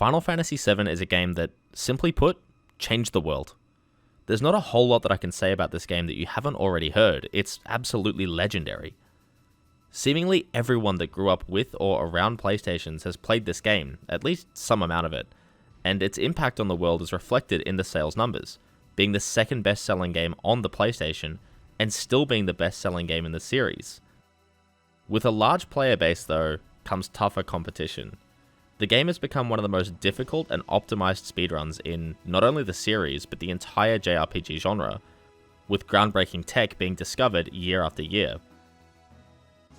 Final Fantasy VII is a game that, simply put, changed the world. There's not a whole lot that I can say about this game that you haven't already heard. It's absolutely legendary. Seemingly everyone that grew up with or around PlayStations has played this game, at least some amount of it, and its impact on the world is reflected in the sales numbers, being the second best-selling game on the PlayStation, and still being the best-selling game in the series. With a large player base though, comes tougher competition. The game has become one of the most difficult and optimized speedruns in not only the series, but the entire JRPG genre, with groundbreaking tech being discovered year after year.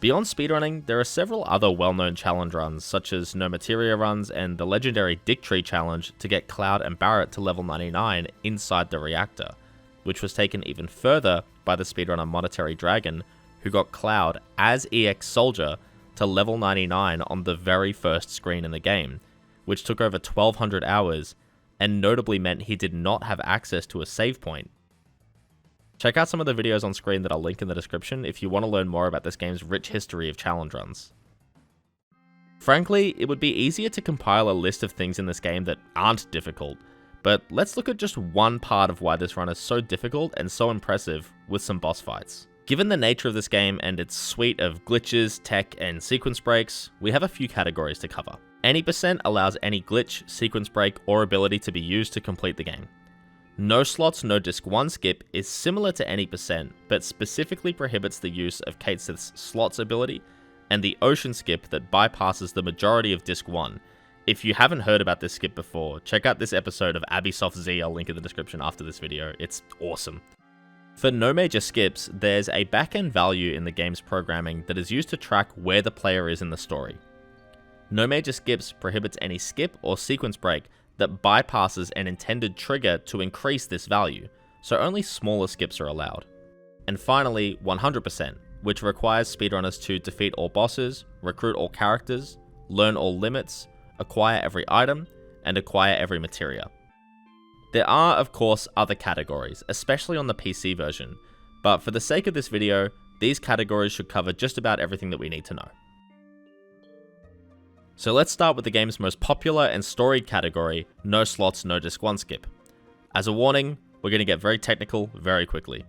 Beyond speedrunning, there are several other well-known challenge runs, such as No Materia runs and the legendary Dactyly challenge to get Cloud and Barret to level 99 inside the reactor, which was taken even further by the speedrunner Monetary Dragon, who got Cloud as EX Soldier to level 99 on the very first screen in the game, which took over 1200 hours, and notably meant he did not have access to a save point. Check out some of the videos on screen that I'll link in the description if you want to learn more about this game's rich history of challenge runs. Frankly, it would be easier to compile a list of things in this game that aren't difficult, but let's look at just one part of why this run is so difficult and so impressive with some boss fights. Given the nature of this game and its suite of glitches, tech, and sequence breaks, we have a few categories to cover. Any percent allows any glitch, sequence break, or ability to be used to complete the game. No slots, no disc 1 skip is similar to any percent, but specifically prohibits the use of Cait Sith's slots ability, and the ocean skip that bypasses the majority of disc 1. If you haven't heard about this skip before, check out this episode of Abisoft Z, I'll link in the description after this video, it's awesome. For no major skips, there's a back-end value in the game's programming that is used to track where the player is in the story. No major skips prohibits any skip or sequence break that bypasses an intended trigger to increase this value, so only smaller skips are allowed. And finally, 100%, which requires speedrunners to defeat all bosses, recruit all characters, learn all limits, acquire every item, and acquire every materia. There are, of course, other categories, especially on the PC version, but for the sake of this video, these categories should cover just about everything that we need to know. So let's start with the game's most popular and storied category, no slots, no disc 1 skip. As a warning, we're going to get very technical very quickly.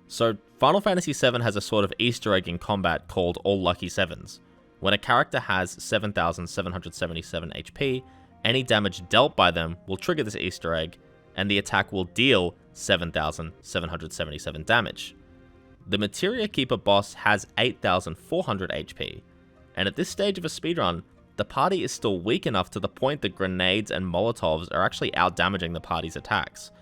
So Final Fantasy VII has a sort of Easter egg in combat called All Lucky Sevens. When a character has 7,777 HP, any damage dealt by them will trigger this Easter egg, and the attack will deal 7,777 damage. The Materia Keeper boss has 8,400 HP, and at this stage of a speedrun, the party is still weak enough to the point that grenades and molotovs are actually out-damaging the party's attacks.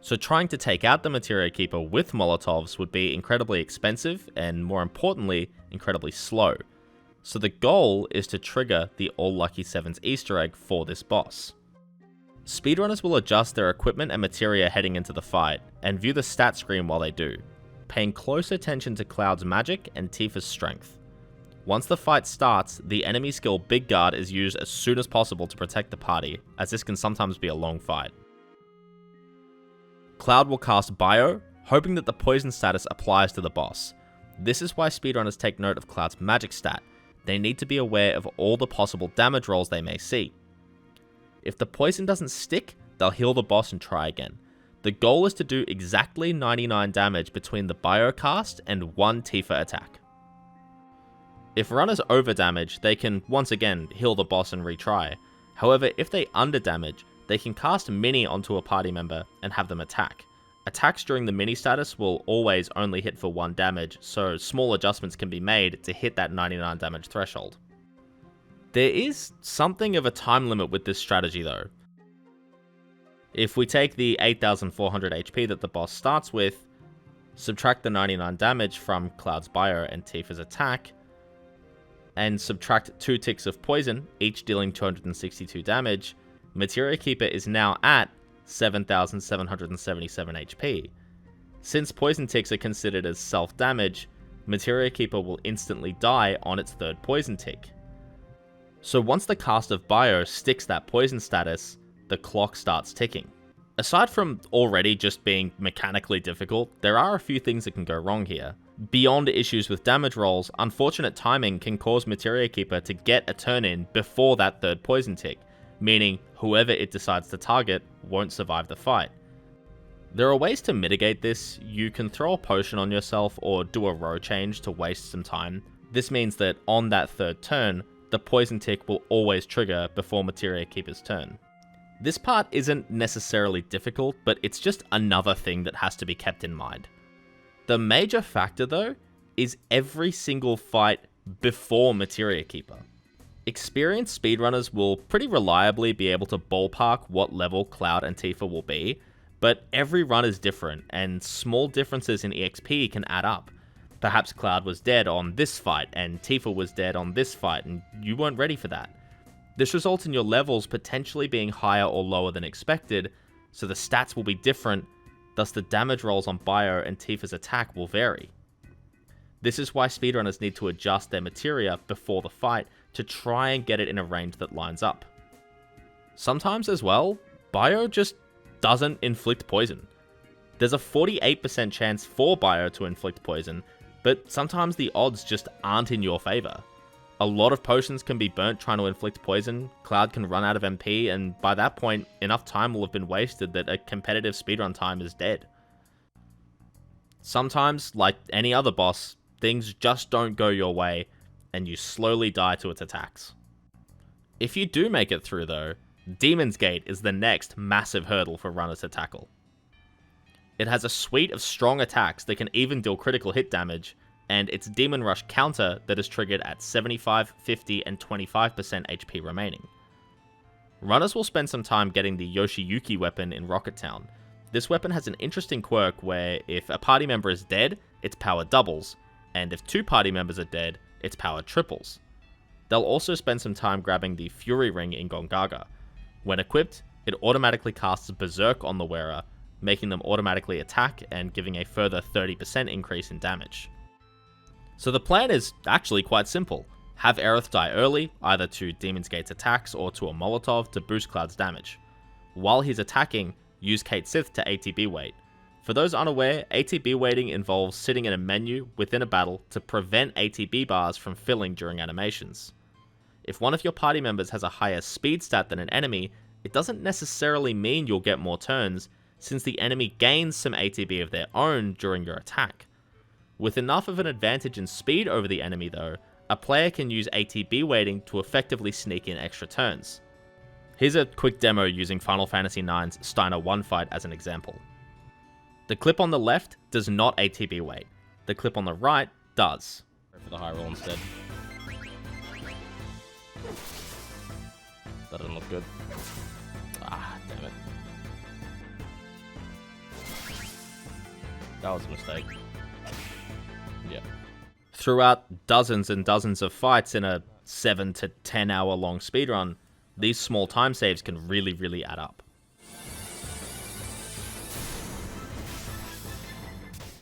So trying to take out the Materia Keeper with molotovs would be incredibly expensive, and more importantly, incredibly slow. So the goal is to trigger the All Lucky Sevens Easter egg for this boss. Speedrunners will adjust their equipment and materia heading into the fight, and view the stat screen while they do, paying close attention to Cloud's magic and Tifa's strength. Once the fight starts, the enemy skill Big Guard is used as soon as possible to protect the party, as this can sometimes be a long fight. Cloud will cast Bio, hoping that the poison status applies to the boss. This is why speedrunners take note of Cloud's magic stat. They need to be aware of all the possible damage rolls they may see. If the poison doesn't stick, they'll heal the boss and try again. The goal is to do exactly 99 damage between the biocast and one Tifa attack. If runners over-damage, they can once again heal the boss and retry. However, if they under-damage, they can cast Mini onto a party member and have them attack. Attacks during the Mini status will always only hit for 1 damage, so small adjustments can be made to hit that 99 damage threshold. There is something of a time limit with this strategy though. If we take the 8,400 HP that the boss starts with, subtract the 99 damage from Cloud's bio and Tifa's attack, and subtract 2 ticks of poison, each dealing 262 damage, Materia Keeper is now at 7,777 HP. Since poison ticks are considered as self-damage, Materia Keeper will instantly die on its 3rd poison tick. So once the cast of Bio sticks that poison status, the clock starts ticking. Aside from already just being mechanically difficult, there are a few things that can go wrong here. Beyond issues with damage rolls, unfortunate timing can cause Materia Keeper to get a turn in before that 3rd poison tick, meaning whoever it decides to target won't survive the fight. There are ways to mitigate this. You can throw a potion on yourself or do a row change to waste some time. This means that on that third turn, the poison tick will always trigger before Materia Keeper's turn. This part isn't necessarily difficult, but it's just another thing that has to be kept in mind. The major factor though, is every single fight before Materia Keeper. Experienced speedrunners will pretty reliably be able to ballpark what level Cloud and Tifa will be, but every run is different, and small differences in EXP can add up. Perhaps Cloud was dead on this fight, and Tifa was dead on this fight, and you weren't ready for that. This results in your levels potentially being higher or lower than expected, so the stats will be different, thus the damage rolls on Bio and Tifa's attack will vary. This is why speedrunners need to adjust their materia before the fight to try and get it in a range that lines up. Sometimes as well, Bio just doesn't inflict poison. There's a 48% chance for Bio to inflict poison, but sometimes the odds just aren't in your favor. A lot of potions can be burnt trying to inflict poison, Cloud can run out of MP, and by that point, enough time will have been wasted that a competitive speedrun time is dead. Sometimes, like any other boss, things just don't go your way, and you slowly die to its attacks. If you do make it through though, Demon's Gate is the next massive hurdle for runners to tackle. It has a suite of strong attacks that can even deal critical hit damage, and its Demon Rush counter that is triggered at 75, 50, and 25% HP remaining. Runners will spend some time getting the Yoshiyuki weapon in Rocket Town. This weapon has an interesting quirk where if a party member is dead, its power doubles, and if 2 party members are dead, its power triples. They'll also spend some time grabbing the Fury Ring in Gongaga. When equipped, it automatically casts Berserk on the wearer, making them automatically attack and giving a further 30% increase in damage. So the plan is actually quite simple. Have Aerith die early, either to Demon's Gate's attacks or to a Molotov to boost Cloud's damage. While he's attacking, use Cait Sith to ATB wait. For those unaware, ATB waiting involves sitting in a menu within a battle to prevent ATB bars from filling during animations. If one of your party members has a higher speed stat than an enemy, it doesn't necessarily mean you'll get more turns, since the enemy gains some ATB of their own during your attack. With enough of an advantage in speed over the enemy though, a player can use ATB waiting to effectively sneak in extra turns. Here's a quick demo using Final Fantasy IX's Steiner 1 fight as an example. The clip on the left does not ATB wait. The clip on the right does. Go for the high roll instead. That doesn't look good. Ah, damn it. That was a mistake. Yeah. Throughout dozens and dozens of fights in a 7 to 10 hour long speedrun, these small time saves can really add up.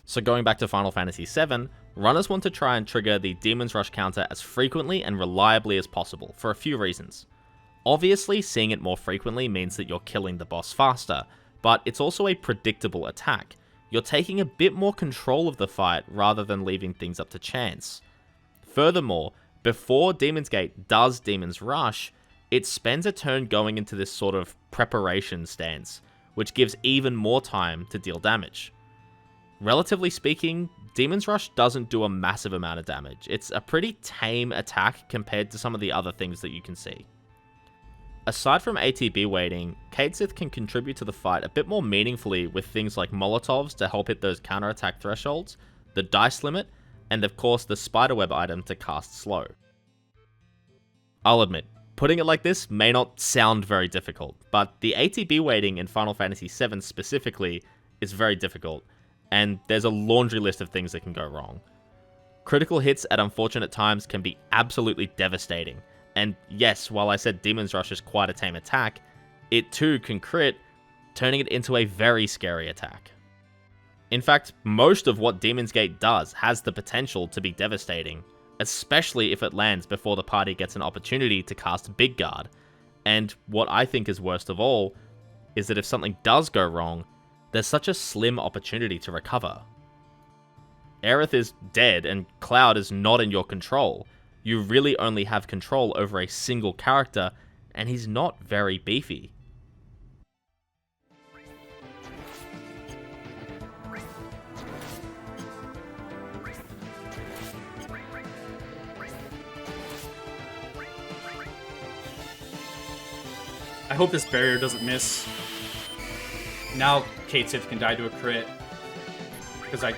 So going back to Final Fantasy VII, runners want to try and trigger the Demon's Rush counter as frequently and reliably as possible, for a few reasons. Obviously, seeing it more frequently means that you're killing the boss faster, but it's also a predictable attack. You're taking a bit more control of the fight rather than leaving things up to chance. Furthermore, before Demon's Gate does Demon's Rush, it spends a turn going into this sort of preparation stance, which gives even more time to deal damage. Relatively speaking, Demon's Rush doesn't do a massive amount of damage. It's a pretty tame attack compared to some of the other things that you can see. Aside from ATB waiting, Cait Sith can contribute to the fight a bit more meaningfully with things like Molotovs to help hit those counterattack thresholds, the dice limit, and of course the spiderweb item to cast slow. I'll admit, putting it like this may not sound very difficult, but the ATB waiting in Final Fantasy VII specifically is very difficult, and there's a laundry list of things that can go wrong. Critical hits at unfortunate times can be absolutely devastating, and yes, while I said Demon's Rush is quite a tame attack, it too can crit, turning it into a very scary attack. In fact, most of what Demon's Gate does has the potential to be devastating, especially if it lands before the party gets an opportunity to cast Big Guard, and what I think is worst of all, is that if something does go wrong, there's such a slim opportunity to recover. Aerith is dead and Cloud is not in your control. You really only have control over a single character, and he's not very beefy. I hope this barrier doesn't miss. Now Kate Sith can die to a crit. Because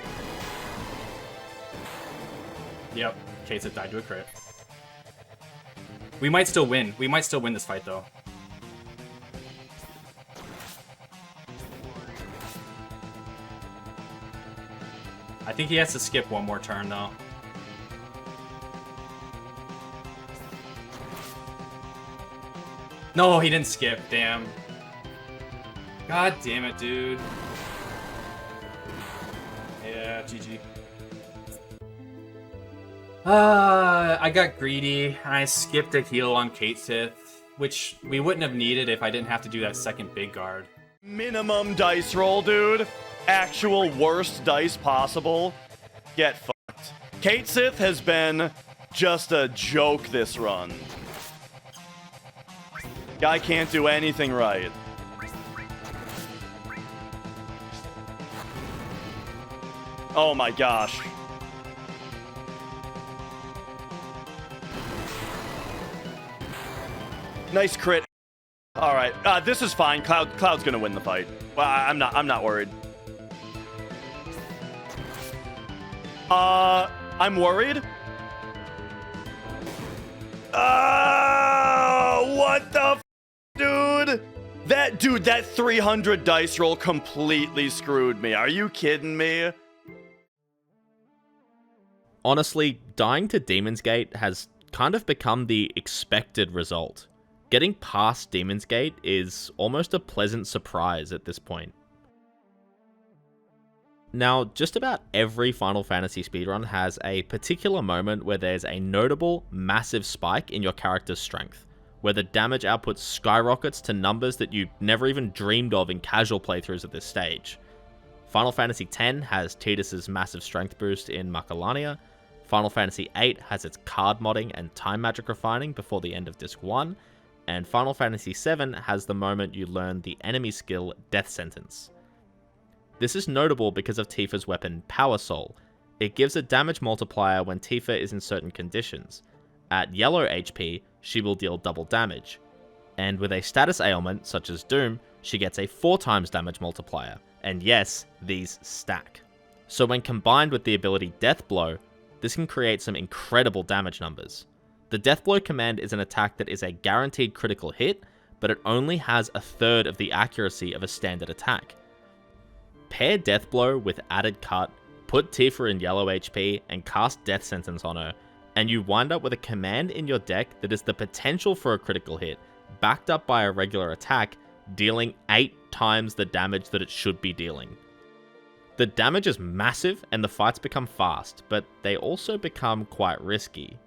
Yep, Kate Sith died to a crit. We might still win. We might still win this fight, though. I think he has to skip one more turn, though. No, he didn't skip. Damn. God damn it, dude. Yeah, GG. I got greedy, and I skipped a heal on Kate Sith, which we wouldn't have needed if I didn't have to do that second big guard. Minimum dice roll, dude. Actual worst dice possible. Get fucked. Kate Sith has been just a joke this run. Guy can't do anything right. Oh my gosh. Nice crit. All right, this is fine. Cloud's gonna win the fight. Well, I'm not worried. I'm worried. What the f, dude? That 300 dice roll completely screwed me. Are you kidding me? Honestly, dying to Demon's Gate has kind of become the expected result. Getting past Demon's Gate is almost a pleasant surprise at this point. Now, just about every Final Fantasy speedrun has a particular moment where there's a notable, massive spike in your character's strength, where the damage output skyrockets to numbers that you never even dreamed of in casual playthroughs at this stage. Final Fantasy X has Tidus's massive strength boost in Macalania, Final Fantasy VIII has its card modding and time magic refining before the end of Disc 1, and Final Fantasy VII has the moment you learn the enemy skill Death Sentence. This is notable because of Tifa's weapon Power Soul. It gives a damage multiplier when Tifa is in certain conditions. At yellow HP, she will deal double damage. And with a status ailment, such as Doom, she gets a 4 times damage multiplier. And yes, these stack. So when combined with the ability Death Blow, this can create some incredible damage numbers. The Death Blow command is an attack that is a guaranteed critical hit, but it only has a third of the accuracy of a standard attack. Pair Death Blow with added cut, put Tifa in yellow HP, and cast Death Sentence on her, and you wind up with a command in your deck that is the potential for a critical hit, backed up by a regular attack, dealing 8 times the damage that it should be dealing. The damage is massive and the fights become fast, but they also become quite risky.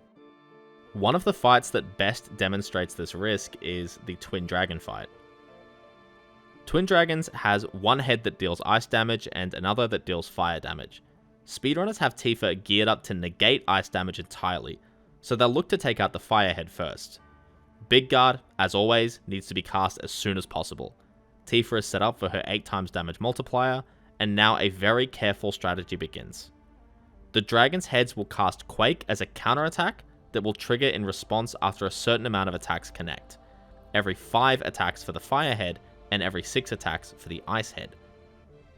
One of the fights that best demonstrates this risk is the Twin Dragon fight. Twin Dragons has one head that deals ice damage and another that deals fire damage. Speedrunners have Tifa geared up to negate ice damage entirely, so they'll look to take out the fire head first. Big Guard, as always, needs to be cast as soon as possible. Tifa is set up for her 8 times damage multiplier, and now a very careful strategy begins. The Dragon's heads will cast Quake as a counterattack that will trigger in response after a certain amount of attacks connect. Every 5 attacks for the fire head, and every 6 attacks for the ice head.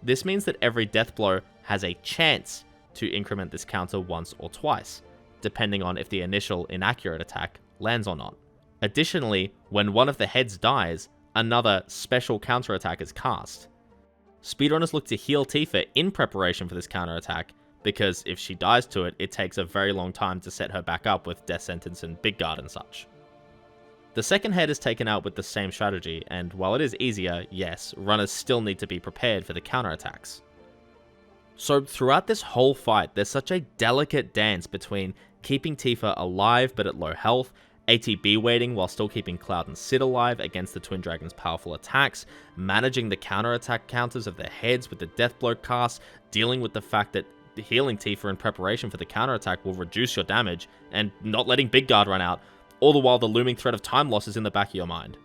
This means that every death blow has a chance to increment this counter once or twice, depending on if the initial inaccurate attack lands or not. Additionally, when one of the heads dies, another special counterattack is cast. Speedrunners look to heal Tifa in preparation for this counterattack, because if she dies to it, it takes a very long time to set her back up with Death Sentence and Big Guard and such. The second head is taken out with the same strategy, and while it is easier, yes, runners still need to be prepared for the counterattacks. So throughout this whole fight, there's such a delicate dance between keeping Tifa alive but at low health, ATB waiting while still keeping Cloud and Sid alive against the Twin Dragon's powerful attacks, managing the counterattack counters of their heads with the Death Blow cast, dealing with the fact that healing Tifa in preparation for the counterattack will reduce your damage, and not letting Big Guard run out. all the while the looming threat of time loss is in the back of your mind.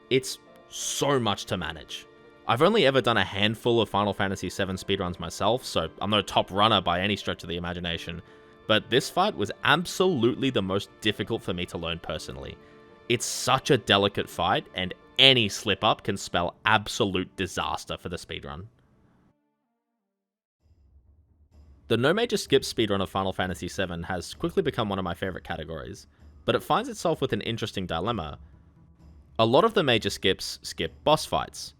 It's so much to manage. I've only ever done a handful of Final Fantasy VII speedruns myself, so I'm no top runner by any stretch of the imagination, but this fight was absolutely the most difficult for me to learn personally. It's such a delicate fight, and any slip up can spell absolute disaster for the speedrun. The no major skip speedrun of Final Fantasy VII has quickly become one of my favourite categories, but it finds itself with an interesting dilemma. A lot of the major skips skip boss fights.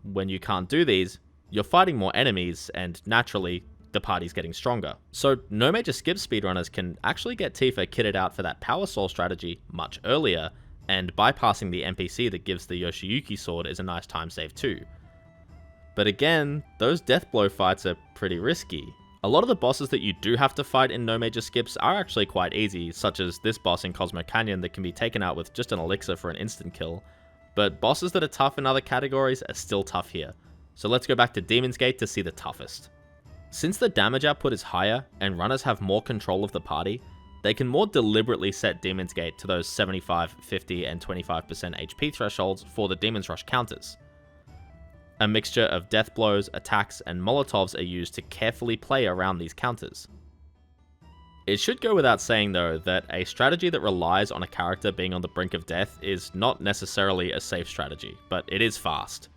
When you can't do these, you're fighting more enemies, and naturally, the party's getting stronger. So no major skip speedrunners can actually get Tifa kitted out for that Power Soul strategy much earlier, and bypassing the NPC that gives the Yoshiyuki sword is a nice time save too. But again, those Deathblow fights are pretty risky. A lot of the bosses that you do have to fight in no major skips are actually quite easy, such as this boss in Cosmo Canyon that can be taken out with just an elixir for an instant kill. But bosses that are tough in other categories are still tough here. So let's go back to Demon's Gate to see the toughest. Since the damage output is higher and runners have more control of the party, they can more deliberately set Demon's Gate to those 75, 50, and 25% HP thresholds for the Demon's Rush counters. A mixture of death blows, attacks, and molotovs are used to carefully play around these counters. It should go without saying though that a strategy that relies on a character being on the brink of death is not necessarily a safe strategy, but it is fast.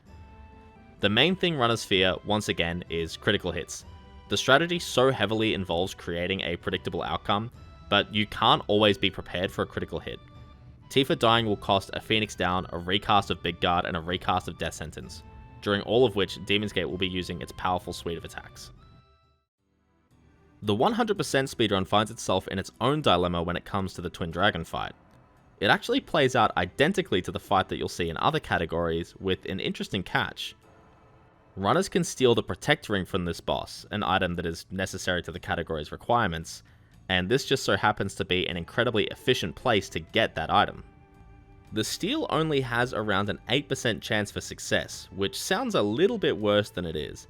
The main thing runners fear, once again, is critical hits. The strategy so heavily involves creating a predictable outcome, but you can't always be prepared for a critical hit. Tifa dying will cost a Phoenix down, a recast of Big Guard, and a recast of Death Sentence, during all of which Demon's Gate will be using its powerful suite of attacks. The 100% speedrun finds itself in its own dilemma when it comes to the Twin Dragon fight. It actually plays out identically to the fight that you'll see in other categories, with an interesting catch. Runners can steal the Protect Ring from this boss, an item that is necessary to the category's requirements, and this just so happens to be an incredibly efficient place to get that item. The steal only has around an 8% chance for success, which sounds a little bit worse than it is.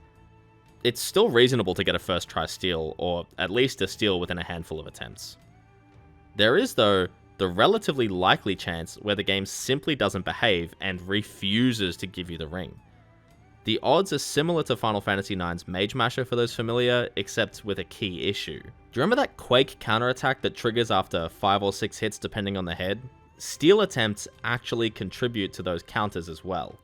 It's still reasonable to get a first try steal, or at least a steal within a handful of attempts. There is, though, the relatively likely chance where the game simply doesn't behave and refuses to give you the ring. The odds are similar to Final Fantasy IX's Mage Masher for those familiar, except with a key issue. Do you remember that Quake counterattack that triggers after 5 or 6 hits depending on the head? Steal attempts actually contribute to those counters as well.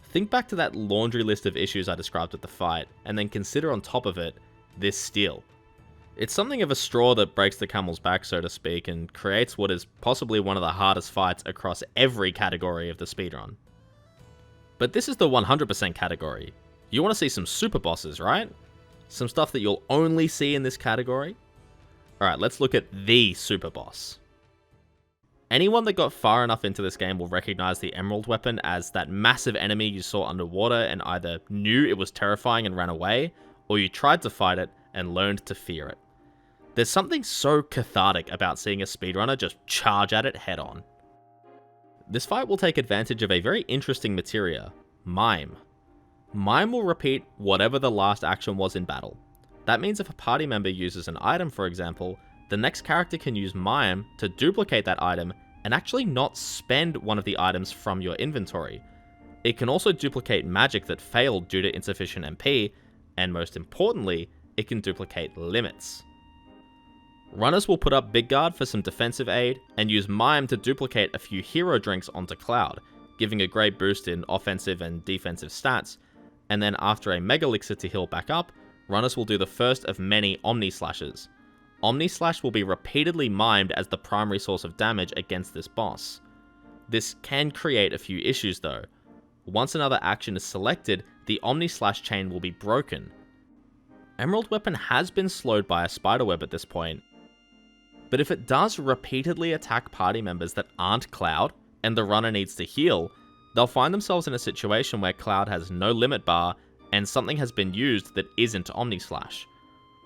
Think back to that laundry list of issues I described at the fight, and then consider on top of it, this steal. It's something of a straw that breaks the camel's back, so to speak, and creates what is possibly one of the hardest fights across every category of the speedrun. But this is the 100% category. You want to see some super bosses, right? Some stuff that you'll only see in this category? Alright, let's look at the super boss. Anyone that got far enough into this game will recognize the Emerald Weapon as that massive enemy you saw underwater and either knew it was terrifying and ran away, or you tried to fight it and learned to fear it. There's something so cathartic about seeing a speedrunner just charge at it head on. This fight will take advantage of a very interesting materia, Mime. Mime will repeat whatever the last action was in battle. That means if a party member uses an item, for example, the next character can use Mime to duplicate that item and actually not spend one of the items from your inventory. It can also duplicate magic that failed due to insufficient MP, and most importantly, it can duplicate limits. Runners will put up Big Guard for some defensive aid, and use Mime to duplicate a few hero drinks onto Cloud, giving a great boost in offensive and defensive stats, and then after a Mega Elixir to heal back up, runners will do the first of many Omni Slashes. Omni Slash will be repeatedly mimed as the primary source of damage against this boss. This can create a few issues though. Once another action is selected, the Omni Slash chain will be broken. Emerald Weapon has been slowed by a spiderweb at this point, but if it does repeatedly attack party members that aren't Cloud, and the runner needs to heal, they'll find themselves in a situation where Cloud has no limit bar, and something has been used that isn't Omni Slash.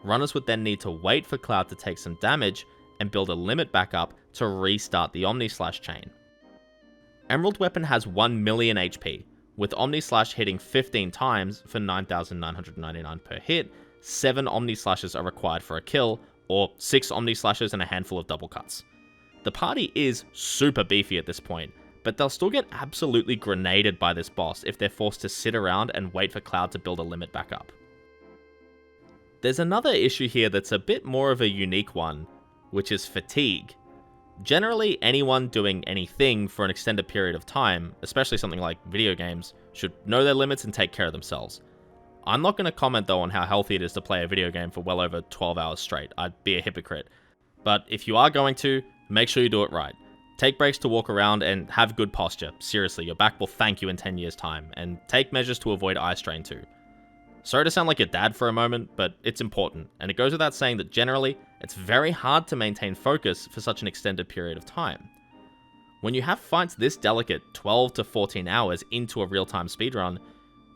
Runners would then need to wait for Cloud to take some damage, and build a limit back up to restart the Omni Slash chain. Emerald Weapon has 1 million HP, with Omni Slash hitting 15 times for 9,999 per hit. 7 Omni Slashes are required for a kill, or 6 Omni Slashes and a handful of double cuts. The party is super beefy at this point, but they'll still get absolutely grenaded by this boss if they're forced to sit around and wait for Cloud to build a limit back up. There's another issue here that's a bit more of a unique one, which is fatigue. Generally, anyone doing anything for an extended period of time, especially something like video games, should know their limits and take care of themselves. I'm not going to comment though on how healthy it is to play a video game for well over 12 hours straight. I'd be a hypocrite. But if you are going to, make sure you do it right. Take breaks to walk around and have good posture. Seriously, your back will thank you in 10 years' time. And take measures to avoid eye strain too. Sorry to sound like your dad for a moment, but it's important. And it goes without saying that generally, it's very hard to maintain focus for such an extended period of time. When you have fights this delicate 12 to 14 hours into a real-time speedrun,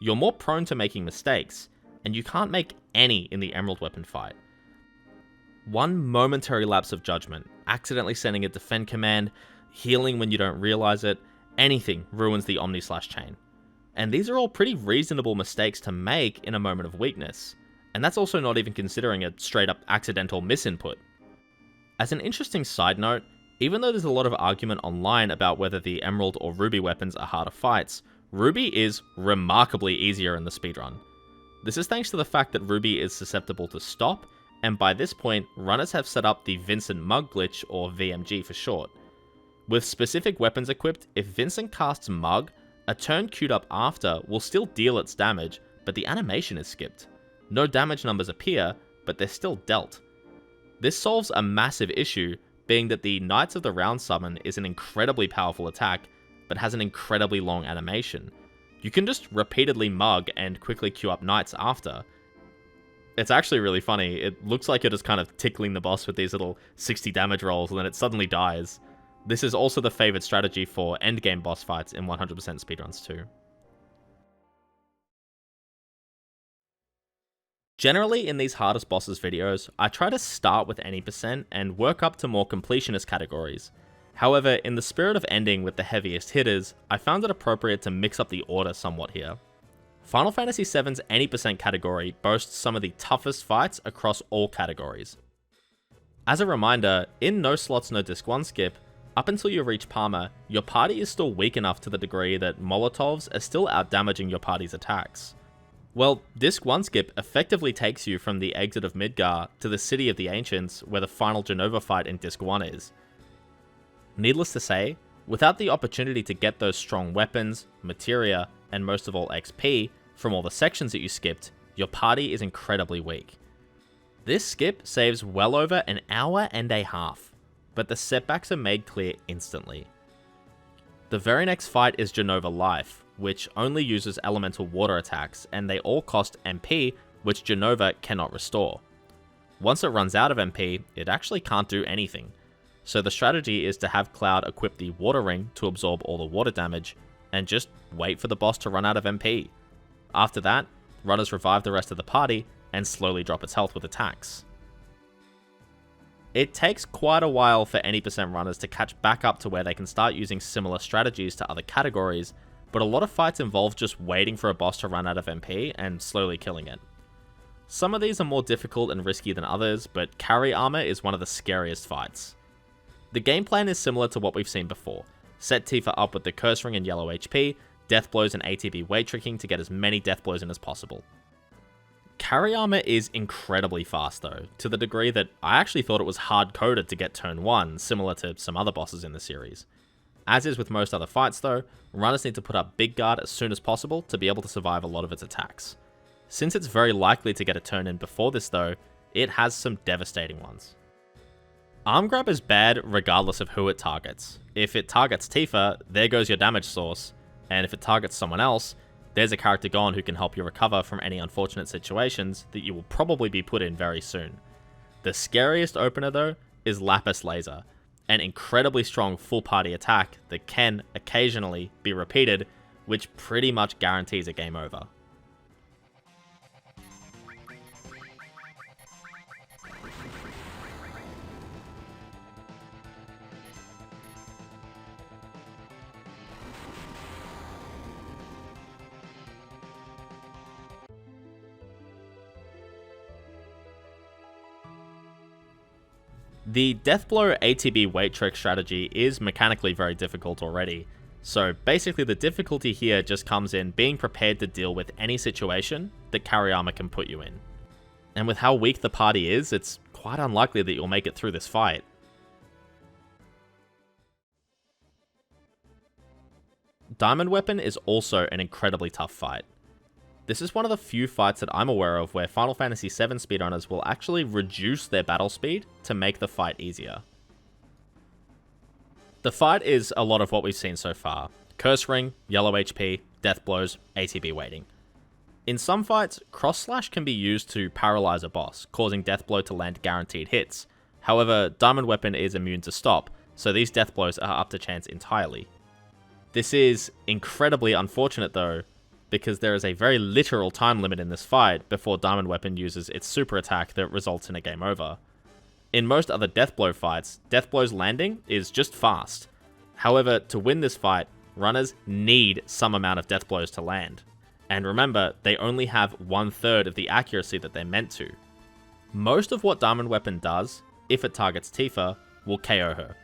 you're more prone to making mistakes, and you can't make any in the Emerald Weapon fight. One momentary lapse of judgment, accidentally sending a defend command, healing when you don't realize it, anything ruins the Omni-Slash chain. And these are all pretty reasonable mistakes to make in a moment of weakness. And that's also not even considering a straight up accidental misinput. As an interesting side note, even though there's a lot of argument online about whether the Emerald or Ruby weapons are harder fights, Ruby is remarkably easier in the speedrun. This is thanks to the fact that Ruby is susceptible to stop, and by this point, runners have set up the Vincent Mug glitch, or VMG for short. With specific weapons equipped, if Vincent casts Mug, a turn queued up after will still deal its damage, but the animation is skipped. No damage numbers appear, but they're still dealt. This solves a massive issue, being that the Knights of the Round summon is an incredibly powerful attack, but has an incredibly long animation. You can just repeatedly mug and quickly queue up Knights after. It's actually really funny. It looks like you're just kind of tickling the boss with these little 60 damage rolls and then it suddenly dies. This is also the favoured strategy for endgame boss fights in 100% speedruns too. Generally, in these hardest bosses videos, I try to start with any percent and work up to more completionist categories. However, in the spirit of ending with the heaviest hitters, I found it appropriate to mix up the order somewhat here. Final Fantasy VII's any percent category boasts some of the toughest fights across all categories. As a reminder, in No Slots No Disc 1 skip, up until you reach Palmer, your party is still weak enough to the degree that Molotovs are still outdamaging your party's attacks. Well, Disc 1 skip effectively takes you from the exit of Midgar to the City of the Ancients where the final Jenova fight in Disc 1 is. Needless to say, without the opportunity to get those strong weapons, materia, and most of all XP from all the sections that you skipped, your party is incredibly weak. This skip saves well over an hour and a half, but the setbacks are made clear instantly. The very next fight is Jenova Life, which only uses elemental water attacks, and they all cost MP, which Jenova cannot restore. Once it runs out of MP, it actually can't do anything. So the strategy is to have Cloud equip the Water Ring to absorb all the water damage, and just wait for the boss to run out of MP. After that, runners revive the rest of the party, and slowly drop its health with attacks. It takes quite a while for any percent runners to catch back up to where they can start using similar strategies to other categories, but a lot of fights involve just waiting for a boss to run out of MP and slowly killing it. Some of these are more difficult and risky than others, but carry armor is one of the scariest fights. The game plan is similar to what we've seen before. Set Tifa up with the Curse Ring and yellow HP, death blows and ATB weight tricking to get as many death blows in as possible. Carry armor is incredibly fast though, to the degree that I actually thought it was hard-coded to get turn 1, similar to some other bosses in the series. As is with most other fights though, runners need to put up big guard as soon as possible to be able to survive a lot of its attacks. Since it's very likely to get a turn in before this though, it has some devastating ones. Arm grab is bad regardless of who it targets. If it targets Tifa, there goes your damage source, and if it targets someone else, there's a character gone who can help you recover from any unfortunate situations that you will probably be put in very soon. The scariest opener though is Lapis Laser, an incredibly strong full party attack that can occasionally be repeated, which pretty much guarantees a game over. The Deathblow ATB weight trick strategy is mechanically very difficult already, so basically the difficulty here just comes in being prepared to deal with any situation that carry armor can put you in. And with how weak the party is, it's quite unlikely that you'll make it through this fight. Diamond Weapon is also an incredibly tough fight. This is one of the few fights that I'm aware of where Final Fantasy VII speedrunners will actually reduce their battle speed to make the fight easier. The fight is a lot of what we've seen so far. Curse Ring, yellow HP, death blows, ATB waiting. In some fights, cross slash can be used to paralyze a boss, causing death blow to land guaranteed hits. However, Diamond Weapon is immune to stop, so these death blows are up to chance entirely. This is incredibly unfortunate though, because there is a very literal time limit in this fight before Diamond Weapon uses its super attack that results in a game over. In most other Deathblow fights, Deathblow's landing is just fast. However, to win this fight, runners need some amount of Deathblows to land. And remember, they only have 1/3 of the accuracy that they're meant to. Most of what Diamond Weapon does, if it targets Tifa, will KO her.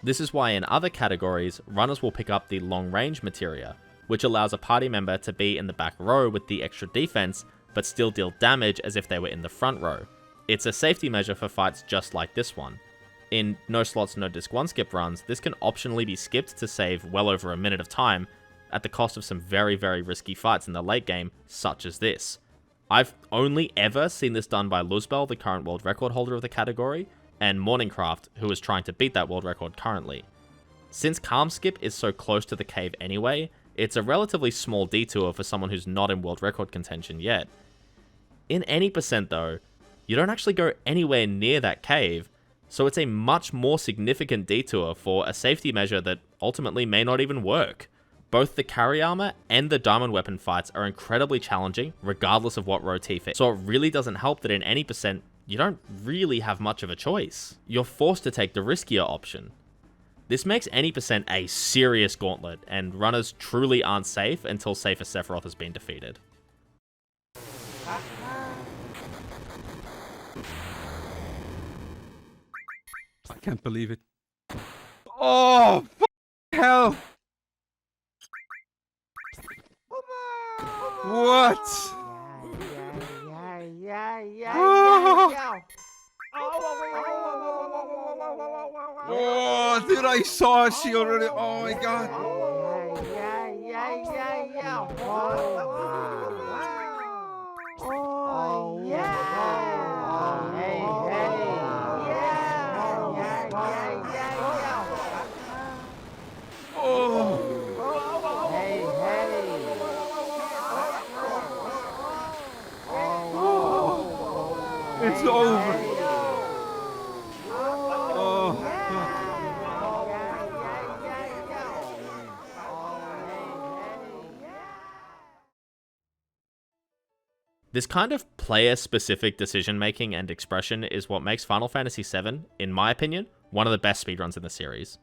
This is why in other categories, runners will pick up the long range materia, which allows a party member to be in the back row with the extra defense, but still deal damage as if they were in the front row. It's a safety measure for fights just like this one. In no slots, no disc 1 skip runs, this can optionally be skipped to save well over a minute of time, at the cost of some very, very risky fights in the late game, such as this. I've only ever seen this done by Luzbel, the current world record holder of the category, and Morningcraft, who is trying to beat that world record currently. Since Calm Skip is so close to the cave anyway, it's a relatively small detour for someone who's not in world record contention yet. In any percent though, you don't actually go anywhere near that cave, so it's a much more significant detour for a safety measure that ultimately may not even work. Both the carry armor and the Diamond Weapon fights are incredibly challenging, regardless of what row Tifa is. So it really doesn't help that in any percent, you don't really have much of a choice. You're forced to take the riskier option. This makes any percent a serious gauntlet, and runners truly aren't safe until Safer Sephiroth has been defeated. I can't believe it. Oh, hell! What? Oh, dude, I saw she already. Oh my god. It's over. This kind of player-specific decision-making and expression is what makes Final Fantasy VII, in my opinion, one of the best speedruns in the series.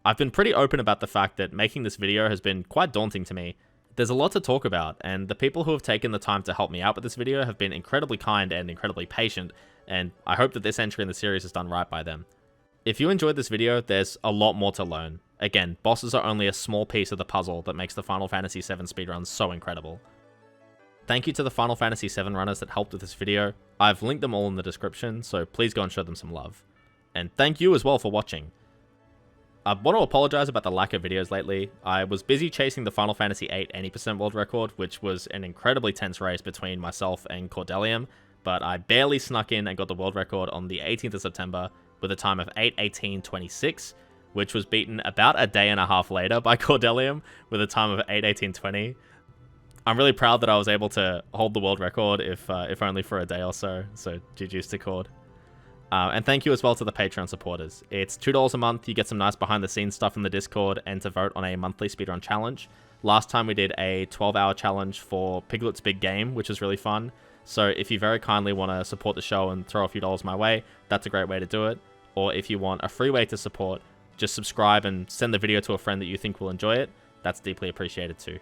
I've been pretty open about the fact that making this video has been quite daunting to me. There's a lot to talk about, and the people who have taken the time to help me out with this video have been incredibly kind and incredibly patient, and I hope that this entry in the series is done right by them. If you enjoyed this video, there's a lot more to learn. Again, bosses are only a small piece of the puzzle that makes the Final Fantasy VII speedruns so incredible. Thank you to the Final Fantasy VII runners that helped with this video. I've linked them all in the description, so please go and show them some love. And thank you as well for watching. I want to apologize about the lack of videos lately. I was busy chasing the Final Fantasy VIII 80% world record, which was an incredibly tense race between myself and Cordelium, but I barely snuck in and got the world record on the 18th of September with a time of 8:18:26, which was beaten about a day and a half later by Cordelium with a time of 8:18:20. I'm really proud that I was able to hold the world record, if only for a day or so GG's to Cord. And thank you as well to the Patreon supporters. It's $2 a month, you get some nice behind-the-scenes stuff in the Discord, and to vote on a monthly speedrun challenge. Last time we did a 12-hour challenge for Piglet's Big Game, which was really fun. So if you very kindly want to support the show and throw a few dollars my way, that's a great way to do it. Or if you want a free way to support, just subscribe and send the video to a friend that you think will enjoy it. That's deeply appreciated too.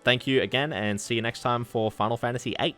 Thank you again, and see you next time for Final Fantasy VIII.